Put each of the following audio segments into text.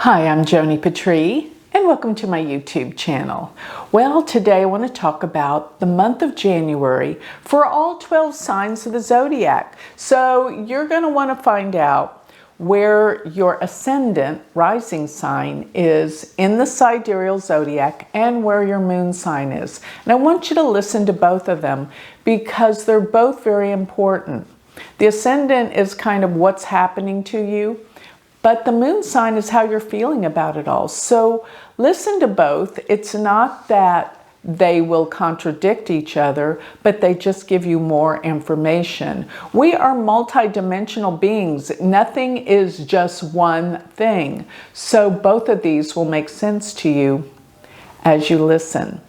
Hi, I'm Joni Patry, and welcome to my YouTube channel. Well, today I want to talk about the month of January for all 12 signs of the zodiac. So you're going to want to find out where your ascendant rising sign is in the sidereal zodiac and where your moon sign is. And I want you to listen to both of them because they're both very important. The ascendant is kind of what's happening to you, but the moon sign is how you're feeling about it all. So listen to both. It's not that they will contradict each other, but they just give you more information. We are multidimensional beings. Nothing is just one thing. So both of these will make sense to you as you listen.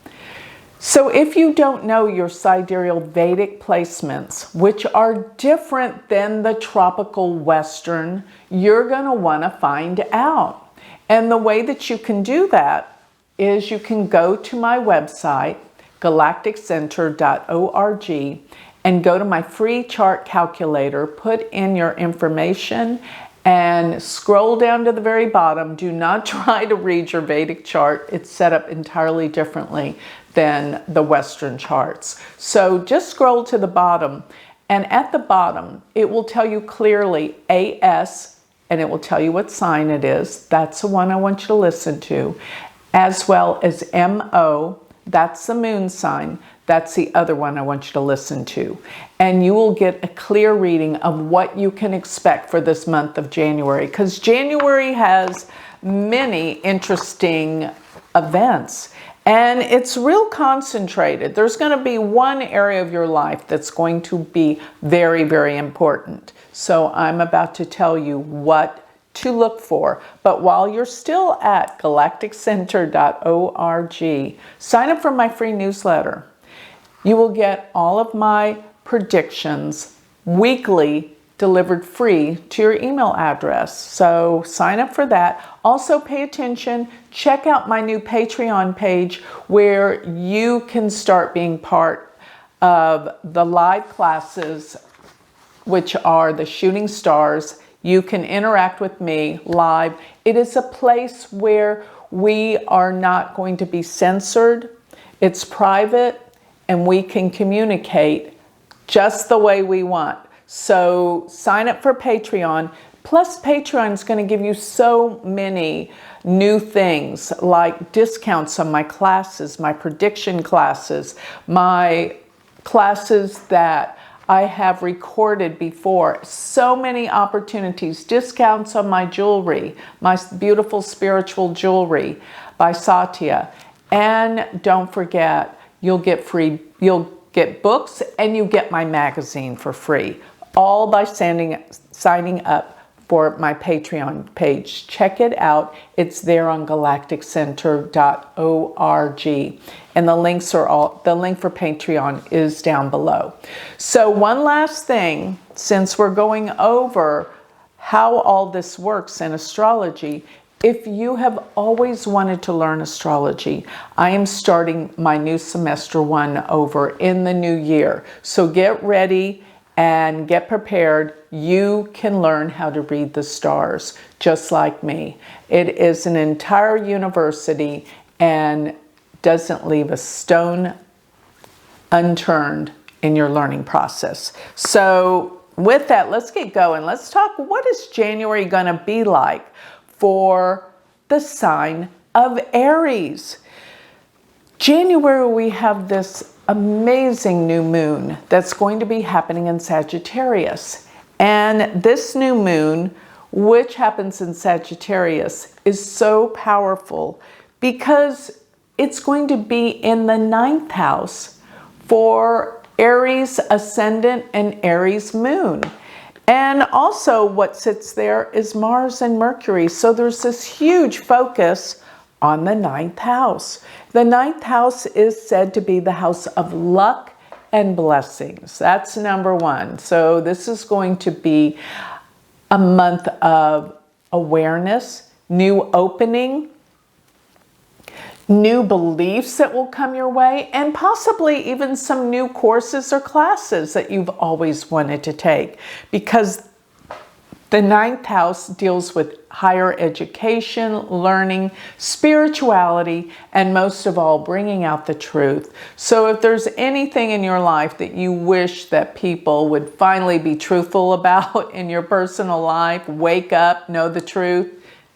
So if you don't know your sidereal Vedic placements, which are different than the tropical Western, you're going to want to find out. And the way that you can do that is you can go to my website, galacticcenter.org, and go to my free chart calculator, put in your information, and scroll down to the very bottom. Do not try to read your Vedic chart. It's set up entirely differently than the Western charts. So just scroll to the bottom, and at the bottom, it will tell you clearly AS, and it will tell you what sign it is. That's the one I want you to listen to, as well as MO. That's the moon sign. That's the other one I want you to listen to. And you will get a clear reading of what you can expect for this month of January, because January has many interesting events. And it's real concentrated. There's going to be one area of your life that's going to be very, very important. So I'm about to tell you what to look for. But while you're still at galacticcenter.org, sign up for my free newsletter. You will get all of my predictions weekly delivered free to your email address. So sign up for that. Also pay attention. Check out my new Patreon page where you can start being part of the live classes, which are the shooting stars. You can interact with me live. It is a place where we are not going to be censored. It's private and we can communicate just the way we want. So sign up for Patreon. Plus Patreon is going to give you so many new things like discounts on my classes, my prediction classes, my classes that I have recorded before. So many opportunities, discounts on my jewelry, my beautiful spiritual jewelry by Satya. And don't forget, you'll get books and you get my magazine for free. All by signing up for my Patreon page. Check it out. It's there on galacticcenter.org. And the link for Patreon is down below. So one last thing, since we're going over how all this works in astrology, if you have always wanted to learn astrology, I am starting my new semester 1 over in the new year. So get ready and get prepared. You can learn how to read the stars just like me. It is an entire university and doesn't leave a stone unturned in your learning process. So with that, let's get going. Let's talk, what is January going to be like for the sign of Aries? January, we have this amazing new moon that's going to be happening in Sagittarius. And this new moon, which happens in Sagittarius, is so powerful because it's going to be in the 9th house for Aries ascendant and Aries moon. And also what sits there is Mars and Mercury. So there's this huge focus on the 9th house. The 9th house is said to be the house of luck and blessings. That's number one. So this is going to be a month of awareness, new opening, new beliefs that will come your way, and possibly even some new courses or classes that you've always wanted to take. Because The ninth house deals with higher education, learning, spirituality, and most of all, bringing out the truth. So if there's anything in your life that you wish that people would finally be truthful about in your personal life, wake up, know the truth,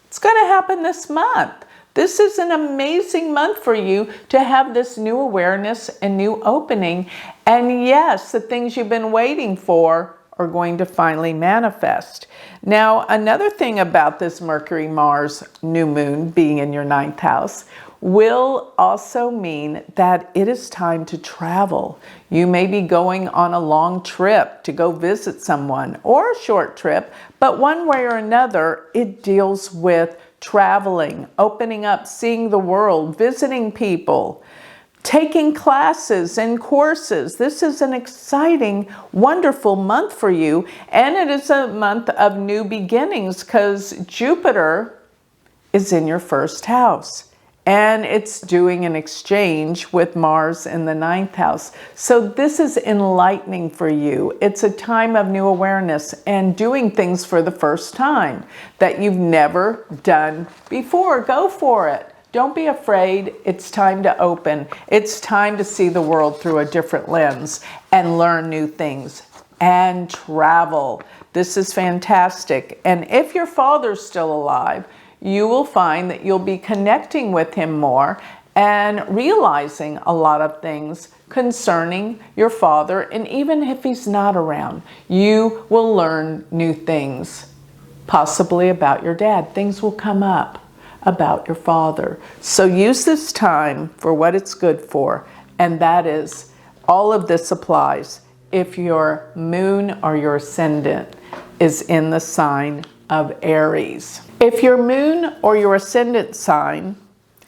it's going to happen this month. This is an amazing month for you to have this new awareness and new opening. And yes, the things you've been waiting for are going to finally manifest. Now, another thing about this Mercury-Mars new moon being in your ninth house will also mean that it is time to travel. You may be going on a long trip to go visit someone, or a short trip, but one way or another, it deals with traveling, opening up, seeing the world, visiting people, taking classes and courses. This is an exciting, wonderful month for you. And it is a month of new beginnings because Jupiter is in your first house. And it's doing an exchange with Mars in the ninth house. So this is enlightening for you. It's a time of new awareness and doing things for the first time that you've never done before. Go for it. Don't be afraid. It's time to open. It's time to see the world through a different lens and learn new things and travel. This is fantastic. And if your father's still alive, you will find that you'll be connecting with him more and realizing a lot of things concerning your father. And even if he's not around, you will learn new things, possibly about your dad. Things will come up about your father. So use this time for what it's good for. And that is, all of this applies if your moon or your ascendant is in the sign of Aries. If your moon or your ascendant sign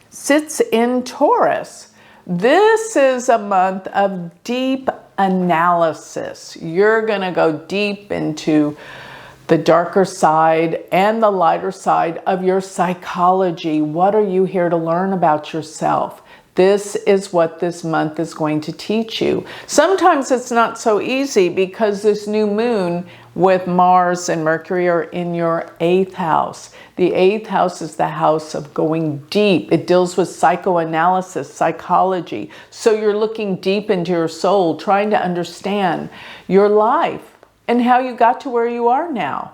sits in Taurus, this is a month of deep analysis. You're going to go deep into the darker side and the lighter side of your psychology. What are you here to learn about yourself? This is what this month is going to teach you. Sometimes it's not so easy because this new moon with Mars and Mercury are in your eighth house. The eighth house is the house of going deep. It deals with psychoanalysis, psychology. So you're looking deep into your soul, trying to understand your life and how you got to where you are now.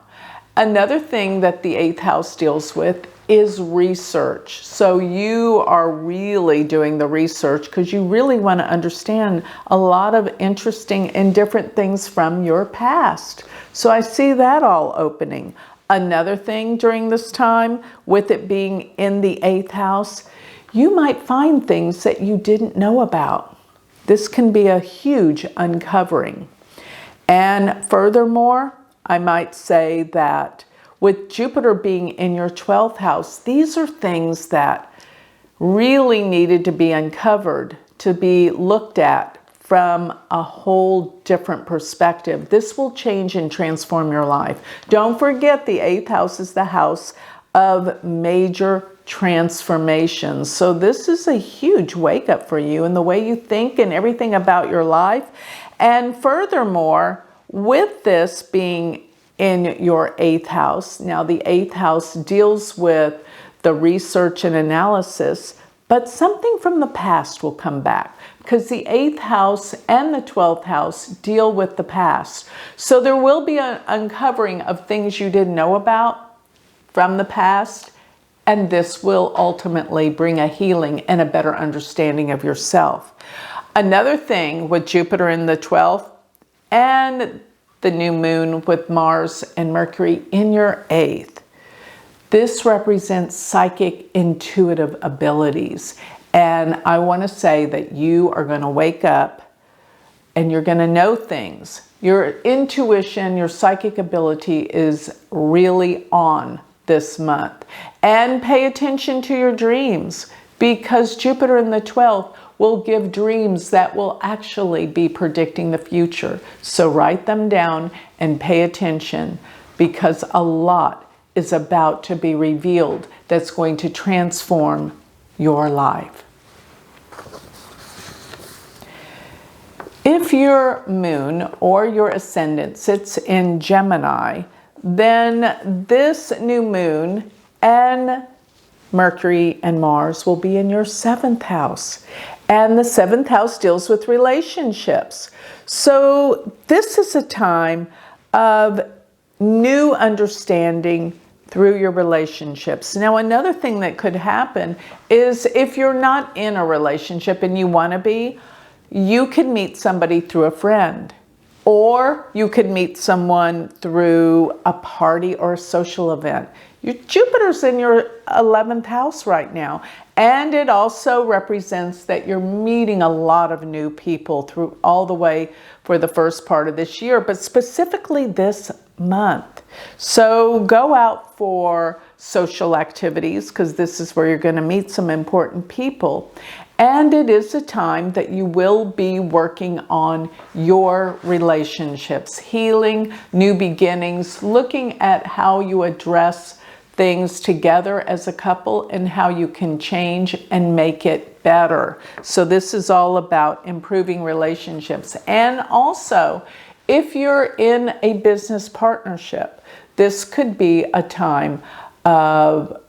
Another thing that the eighth house deals with is research. So you are really doing the research because you really want to understand a lot of interesting and different things from your past. So I see that all opening. Another thing during this time, with it being in the eighth house, you might find things that you didn't know about. This can be a huge uncovering. And furthermore, I might say that with Jupiter being in your 12th house, these are things that really needed to be uncovered, to be looked at from a whole different perspective. This will change and transform your life. Don't forget, the 8th house is the house of major transformations. So this is a huge wake up for you in the way you think and everything about your life. And furthermore, with this being in your 8th house, now the 8th house deals with the research and analysis, but something from the past will come back because the 8th house and the 12th house deal with the past. So there will be an uncovering of things you didn't know about from the past, and this will ultimately bring a healing and a better understanding of yourself. Another thing with Jupiter in the 12th and the new moon with Mars and Mercury in your 8th, this represents psychic intuitive abilities. And I want to say that you are going to wake up and you're going to know things. Your intuition, your psychic ability is really on this month. And pay attention to your dreams, because Jupiter in the 12th will give dreams that will actually be predicting the future. So write them down and pay attention, because a lot is about to be revealed that's going to transform your life. If your moon or your ascendant sits in Gemini, then this new moon and Mercury and Mars will be in your 7th house. And the 7th house deals with relationships. So this is a time of new understanding through your relationships. Now, another thing that could happen is if you're not in a relationship and you want to be, you could meet somebody through a friend, or you could meet someone through a party or a social event. Jupiter's in your 11th house right now, and it also represents that you're meeting a lot of new people through all the way for the first part of this year, but specifically this month. So go out for social activities, because this is where you're going to meet some important people. And it is a time that you will be working on your relationships, healing, new beginnings, looking at how you address things together as a couple and how you can change and make it better. So this is all about improving relationships. And also, if you're in a business partnership, this could be a time of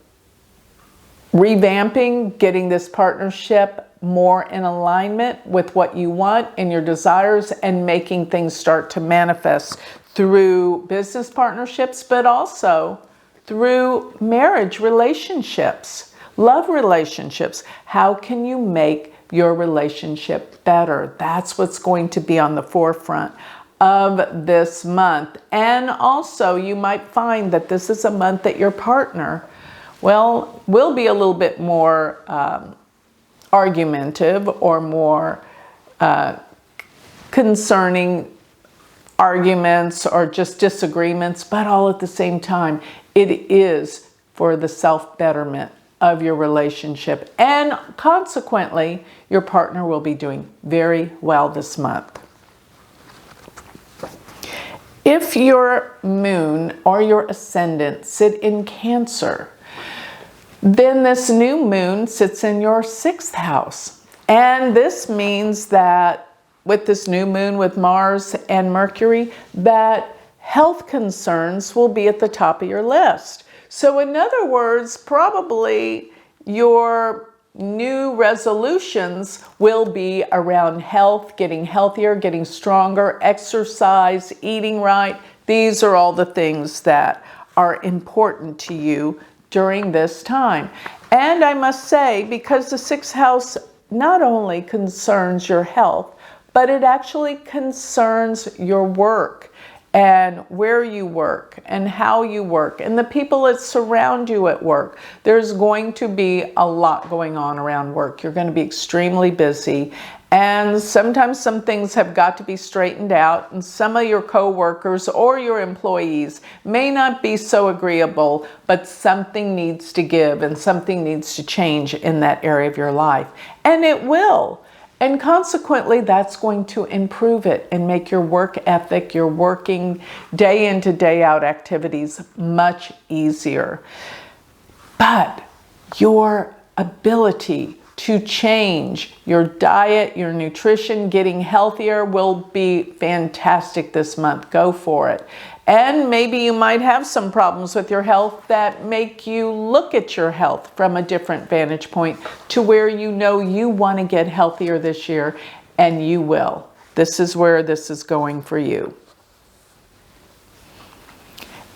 revamping, getting this partnership more in alignment with what you want and your desires, and making things start to manifest through business partnerships, but also through marriage relationships, love relationships. How can you make your relationship better? That's what's going to be on the forefront of this month. And also, you might find that this is a month that your partner, well, will be a little bit more argumentative or more concerning arguments or just disagreements, but all at the same time, it is for the self-betterment of your relationship. And consequently, your partner will be doing very well this month. If your moon or your ascendant sit in Cancer, then this new moon sits in your 6th house. And this means that with this new moon with Mars and Mercury, that health concerns will be at the top of your list. So in other words, probably your new resolutions will be around health, getting healthier, getting stronger, exercise, eating right. These are all the things that are important to you during this time. And I must say, because the 6th house not only concerns your health, but it actually concerns your work and where you work and how you work and the people that surround you at work. There's going to be a lot going on around work. You're going to be extremely busy, and sometimes some things have got to be straightened out, and some of your co-workers or your employees may not be so agreeable, but something needs to give and something needs to change in that area of your life. And it will. And consequently, that's going to improve it and make your work ethic, your working day in to day out activities much easier. But your ability to change your diet, your nutrition, getting healthier will be fantastic this month. Go for it. And maybe you might have some problems with your health that make you look at your health from a different vantage point to where you know you want to get healthier this year, and you will. This is where this is going for you.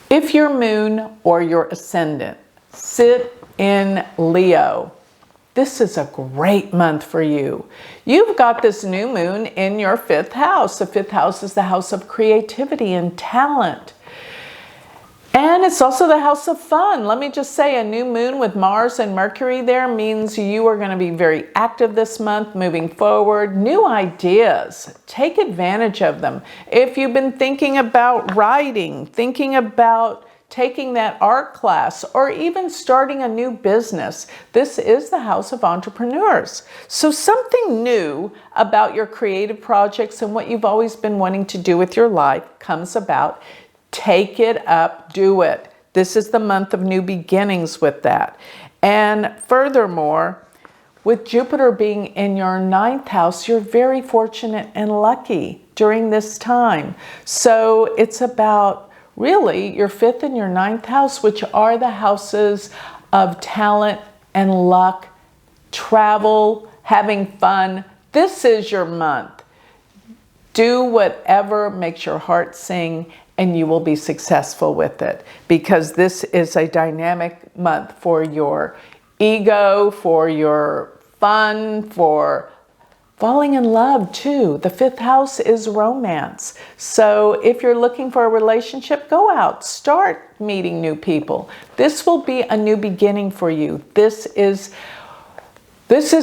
If your moon or your ascendant sit in Leo, this is a great month for you. You've got this new moon in your 5th house. The 5th house is the house of creativity and talent. And it's also the house of fun. Let me just say, a new moon with Mars and Mercury there means you are going to be very active this month, moving forward. New ideas, take advantage of them. If you've been thinking about writing, thinking about taking that art class, or even starting a new business, this is the house of entrepreneurs. So something new about your creative projects and what you've always been wanting to do with your life comes about. Take it up, do it. This is the month of new beginnings with that. And furthermore, with Jupiter being in your 9th house, you're very fortunate and lucky during this time. So it's about really your 5th and your 9th house, which are the houses of talent and luck, travel, having fun. This is your month. Do whatever makes your heart sing, and you will be successful with it, because this is a dynamic month for your ego, for your fun, for falling in love too. The 5th house is romance. So if you're looking for a relationship, go out, start meeting new people. This will be a new beginning for you. This is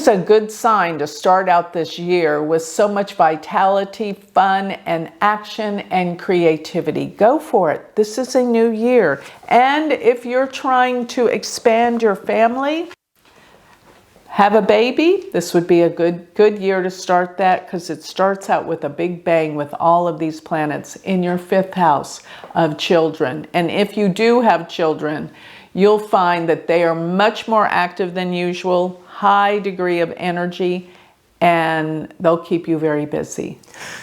a good sign to start out this year with so much vitality, fun, and action and creativity. Go for it. This is a new year. And if you're trying to expand your family, have a baby, this would be a good year to start that, because it starts out with a big bang with all of these planets in your 5th house of children. And if you do have children, you'll find that they are much more active than usual, high degree of energy, and they'll keep you very busy.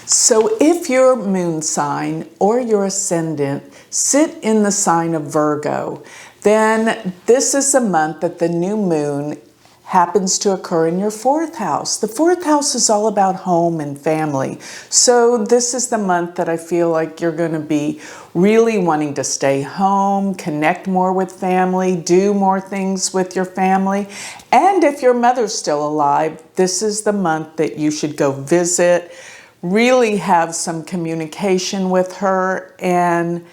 So if your moon sign or your ascendant sit in the sign of Virgo, then this is the month that the new moon happens to occur in your 4th house. The 4th house is all about home and family. So this is the month that I feel like you're going to be really wanting to stay home, connect more with family, do more things with your family. And if your mother's still alive, this is the month that you should go visit, really have some communication with her, and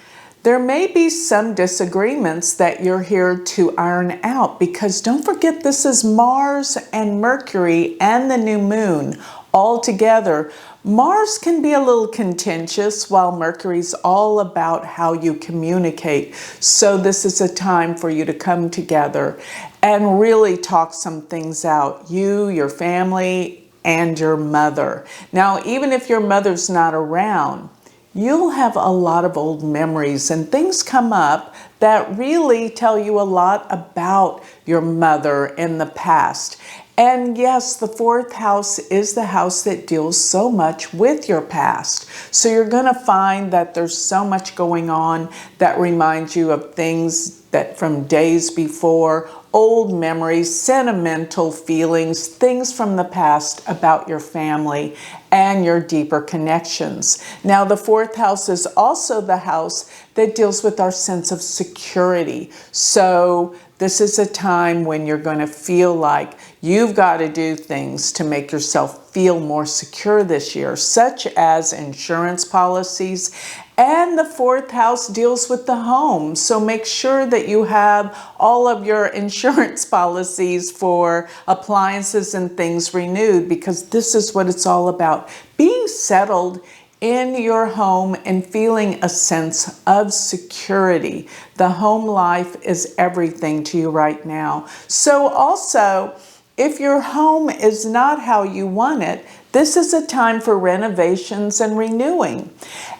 there may be some disagreements that you're here to iron out, because don't forget, this is Mars and Mercury and the new moon all together. Mars can be a little contentious, while Mercury's all about how you communicate. So this is a time for you to come together and really talk some things out. You, your family, and your mother. Now, even if your mother's not around, you'll have a lot of old memories, and things come up that really tell you a lot about your mother in the past. And yes, the 4th house is the house that deals so much with your past. So you're going to find that there's so much going on that reminds you of things that from days before, old memories, sentimental feelings, things from the past about your family and your deeper connections. Now, the 4th house is also the house that deals with our sense of security. So this is a time when you're going to feel like you've got to do things to make yourself feel more secure this year, such as insurance policies. And the 4th house deals with the home. So make sure that you have all of your insurance policies for appliances and things renewed, because this is what it's all about. Being settled in your home and feeling a sense of security. The home life is everything to you right now. So also, if your home is not how you want it, this is a time for renovations and renewing.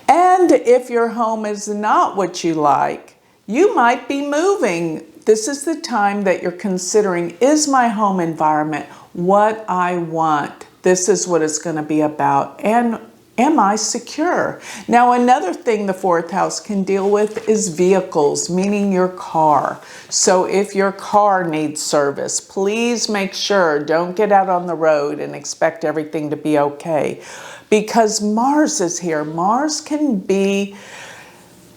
And if your home is not what you like, you might be moving. This is the time that you're considering, is my home environment what I want? This is what it's going to be about. And am I secure? Now, another thing the 4th house can deal with is vehicles, meaning your car. So if your car needs service, please make sure, don't get out on the road and expect everything to be okay. Because Mars is here. Mars can be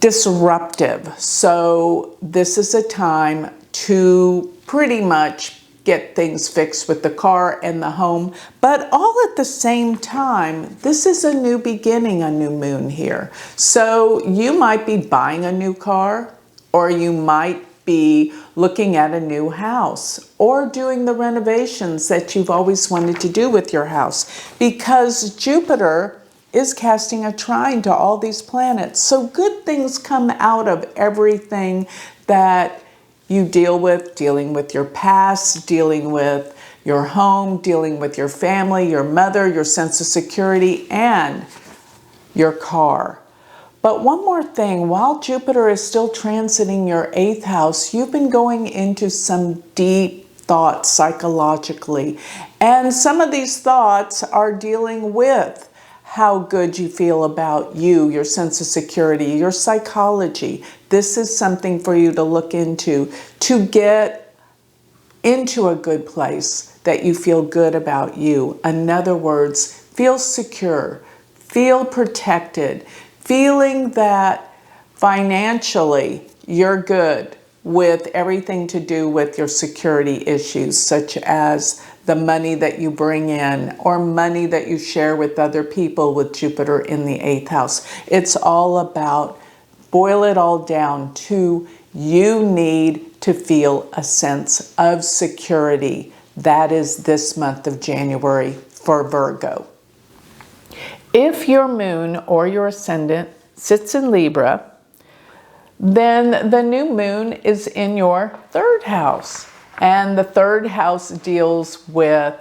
disruptive. So this is a time to pretty much get things fixed with the car and the home, but all at the same time, this is a new beginning, a new moon here. So you might be buying a new car, or you might be looking at a new house, or doing the renovations that you've always wanted to do with your house, because Jupiter is casting a trine to all these planets. So good things come out of everything that you dealing with your past, dealing with your home, dealing with your family, your mother, your sense of security, and your car. But one more thing, while Jupiter is still transiting your 8th house, you've been going into some deep thoughts psychologically. And some of these thoughts are dealing with how good you feel about you, your sense of security, your psychology. This is something for you to look into to get into a good place that you feel good about you. In other words, feel secure, feel protected, feeling that financially you're good with everything to do with your security issues, such as the money that you bring in or money that you share with other people with Jupiter in the 8th house. It's all about, boil it all down to, you need to feel a sense of security. That is this month of January for Virgo. If your moon or your ascendant sits in Libra, then the new moon is in your 3rd house. And the 3rd house deals with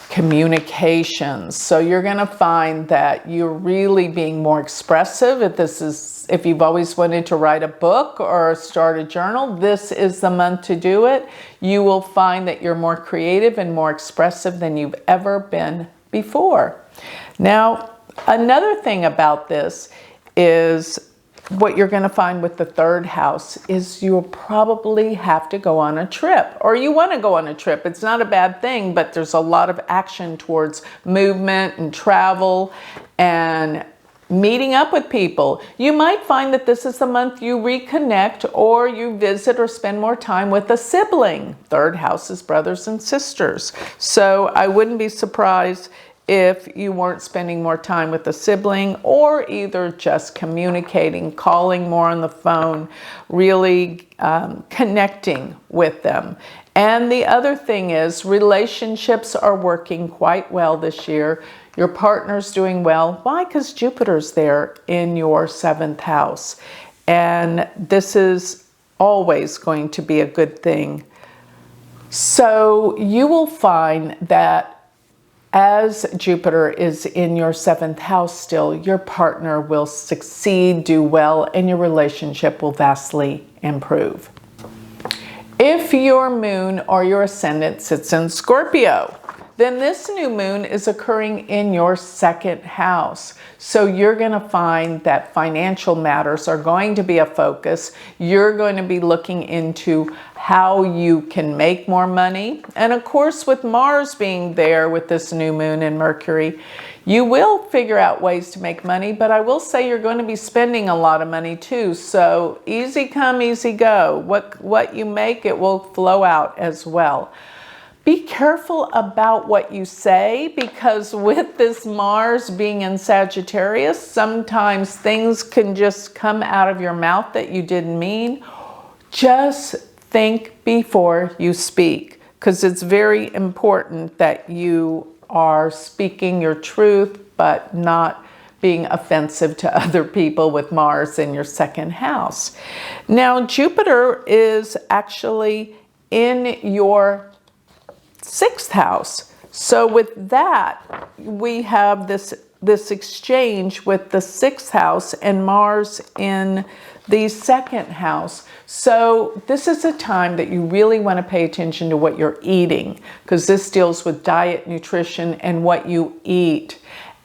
communications. So you're going to find that you're really being more expressive. If you've always wanted to write a book or start a journal, this is the month to do it. You will find that you're more creative and more expressive than you've ever been before. Now, another thing about this is what you're going to find with the 3rd house is you'll probably have to go on a trip, or you want to go on a trip. It's not a bad thing, but there's a lot of action towards movement and travel and meeting up with people. You might find that this is the month you reconnect or you visit or spend more time with a sibling. 3rd house is brothers and sisters. So I wouldn't be surprised if you weren't spending more time with a sibling, or either just communicating, calling more on the phone, really connecting with them. And the other thing is relationships are working quite well this year. Your partner's doing well. Why? Because Jupiter's there in your 7th house. And this is always going to be a good thing. So you will find that as Jupiter is in your 7th house still, your partner will succeed, do well, and your relationship will vastly improve. If your moon or your ascendant sits in Scorpio, then this new moon is occurring in your 2nd house. So you're going to find that financial matters are going to be a focus. You're going to be looking into how you can make more money. And of course, with Mars being there with this new moon and Mercury, you will figure out ways to make money, but I will say you're going to be spending a lot of money too. So easy come, easy go. What you make, it will flow out as well. Be careful about what you say, because with this Mars being in Sagittarius, sometimes things can just come out of your mouth that you didn't mean. Just think before you speak, because it's very important that you are speaking your truth, but not being offensive to other people with Mars in your 2nd house. Now, Jupiter is actually in your 6th house. So with that, we have this exchange with the 6th house and Mars in the 2nd house. So this is a time that you really want to pay attention to what you're eating, because this deals with diet, nutrition, and what you eat.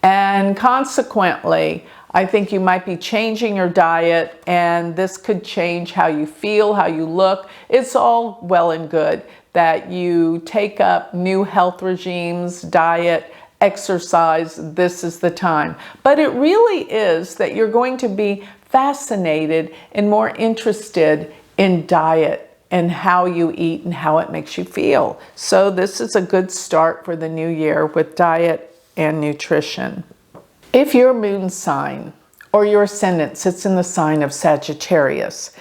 And consequently, I think you might be changing your diet, and this could change how you feel, how you look. It's all well and good that you take up new health regimes, diet, exercise. This is the time. But it really is that you're going to be fascinated and more interested in diet and how you eat and how it makes you feel. So this is a good start for the new year with diet and nutrition. If your moon sign or your ascendant sits in the sign of Sagittarius,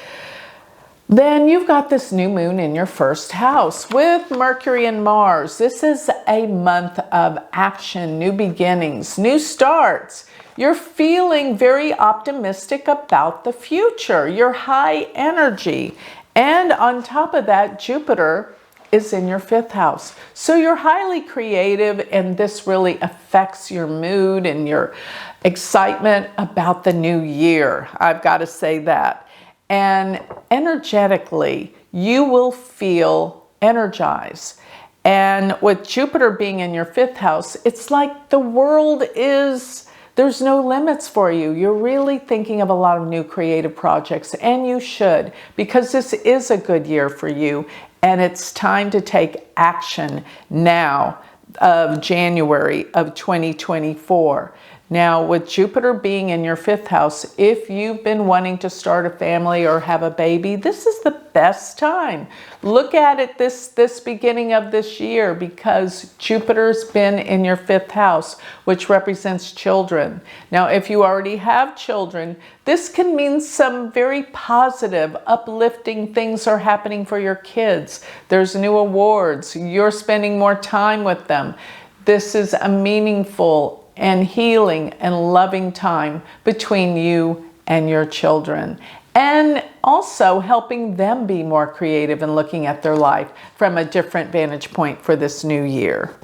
then you've got this new moon in your 1st house with Mercury and Mars. This is a month of action, new beginnings, new starts. You're feeling very optimistic about the future. You're high energy. And on top of that, Jupiter is in your 5th house. So you're highly creative, and this really affects your mood and your excitement about the new year. I've got to say that. And energetically, you will feel energized. And with Jupiter being in your 5th house, it's like the world is, there's no limits for you. You're really thinking of a lot of new creative projects, and you should, because this is a good year for you, and it's time to take action now of January of 2024. Now, with Jupiter being in your 5th house, if you've been wanting to start a family or have a baby, this is the best time. Look at it this beginning of this year, because Jupiter's been in your 5th house, which represents children. Now, if you already have children, this can mean some very positive, uplifting things are happening for your kids. There's new awards. You're spending more time with them. This is a meaningful and healing and loving time between you and your children, and also helping them be more creative and looking at their life from a different vantage point for this new year.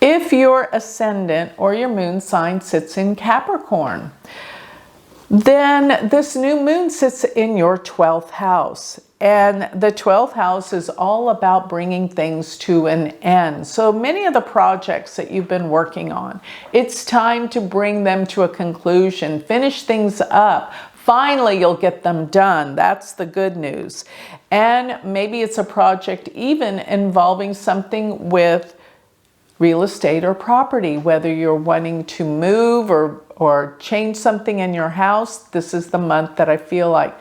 If your ascendant or your moon sign sits in Capricorn, then this new moon sits in your 12th house. And the 12th house is all about bringing things to an end. So many of the projects that you've been working on, it's time to bring them to a conclusion, finish things up. Finally, you'll get them done. That's the good news. And maybe it's a project even involving something with real estate or property, whether you're wanting to move or change something in your house. This is the month that I feel like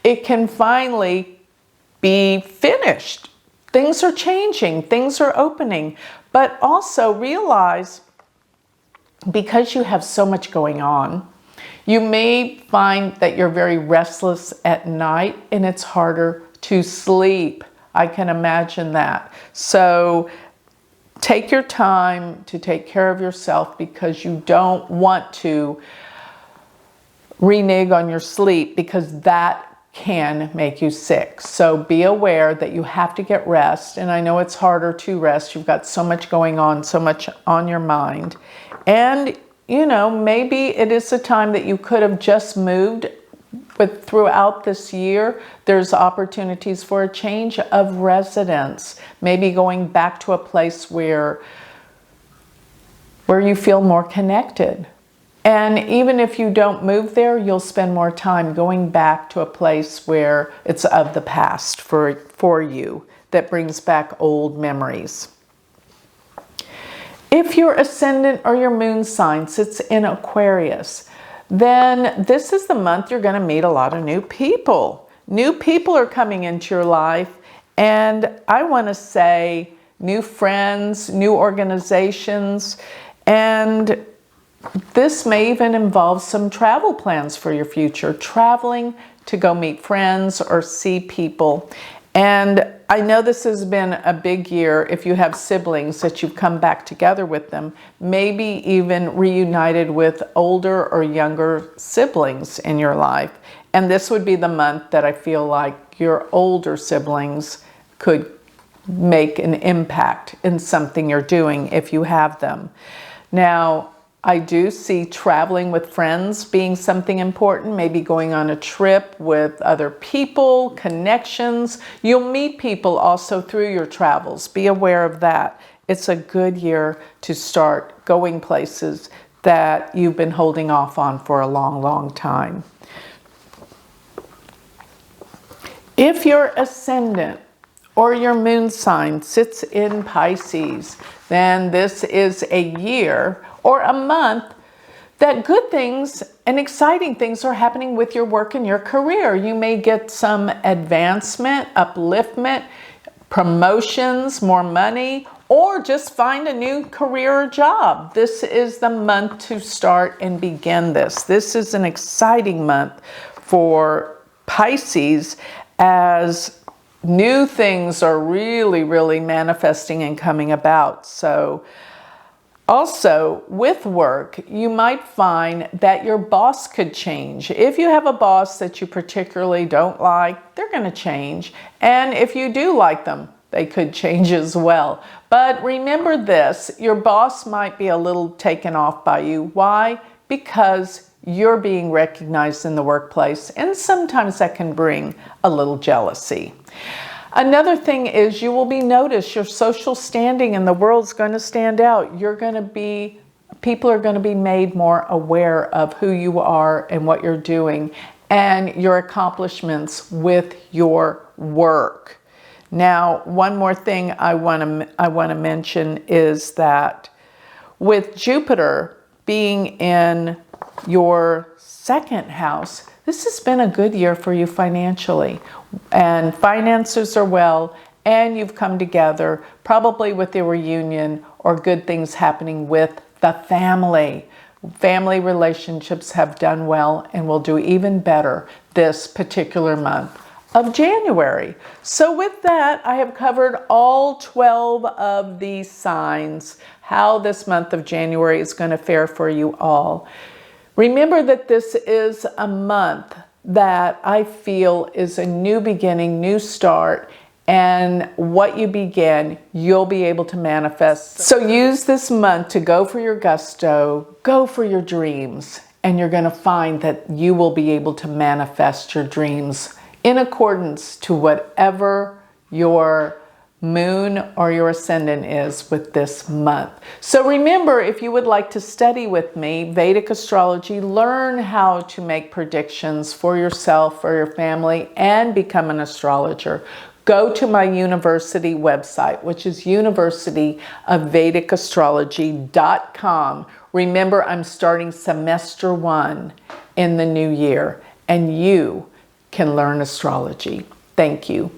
it can finally be finished. Things are changing, things are opening, but also realize, because you have so much going on, you may find that you're very restless at night and it's harder to sleep. I can imagine that. So take your time to take care of yourself, because you don't want to renege on your sleep, because that can make you sick. So be aware that you have to get rest. And I know it's harder to rest. You've got so much going on, so much on your mind. And, you know, maybe it is a time that you could have just moved, but throughout this year, there's opportunities for a change of residence. Maybe going back to a place where you feel more connected. And even if you don't move there, you'll spend more time going back to a place where it's of the past for you, that brings back old memories. If your ascendant or your moon sign sits in Aquarius, then this is the month you're going to meet a lot of new people. New people are coming into your life, and I want to say new friends, new organizations, and this may even involve some travel plans for your future, traveling to go meet friends or see people. And I know this has been a big year if you have siblings, that you've come back together with them, maybe even reunited with older or younger siblings in your life. And this would be the month that I feel like your older siblings could make an impact in something you're doing if you have them. Now, I do see traveling with friends being something important, maybe going on a trip with other people, connections. You'll meet people also through your travels. Be aware of that. It's a good year to start going places that you've been holding off on for a long, long time. If your ascendant or your moon sign sits in Pisces, then this is a year or a month that good things and exciting things are happening with your work and your career. You may get some advancement, upliftment, promotions, more money, or just find a new career or job. This is the month to start and begin this. This is an exciting month for Pisces, as new things are really, really manifesting and coming about. So also, with work, you might find that your boss could change. If you have a boss that you particularly don't like, they're going to change. And if you do like them, they could change as well. But remember this, your boss might be a little taken off by you. Why? Because you're being recognized in the workplace, and sometimes that can bring a little jealousy. Another thing is you will be noticed. Your social standing in the world is going to stand out. People are going to be made more aware of who you are and what you're doing and your accomplishments with your work. Now, one more thing I want to mention is that with Jupiter being in your second house, this has been a good year for you financially, and finances are well, and you've come together, probably with a reunion or good things happening with the family. Family relationships have done well and will do even better this particular month of January. So with that, I have covered all 12 of these signs, how this month of January is going to fare for you all. Remember that this is a month that I feel is a new beginning, new start, and what you begin, you'll be able to manifest. So use this month to go for your gusto, go for your dreams, and you're going to find that you will be able to manifest your dreams in accordance to whatever your moon or your ascendant is with this month. So remember, if you would like to study with me Vedic astrology, learn how to make predictions for yourself, for your family, and become an astrologer, go to my university website, which is universityofvedicastrology.com. Remember, I'm starting semester 1 in the new year, and you can learn astrology. Thank you.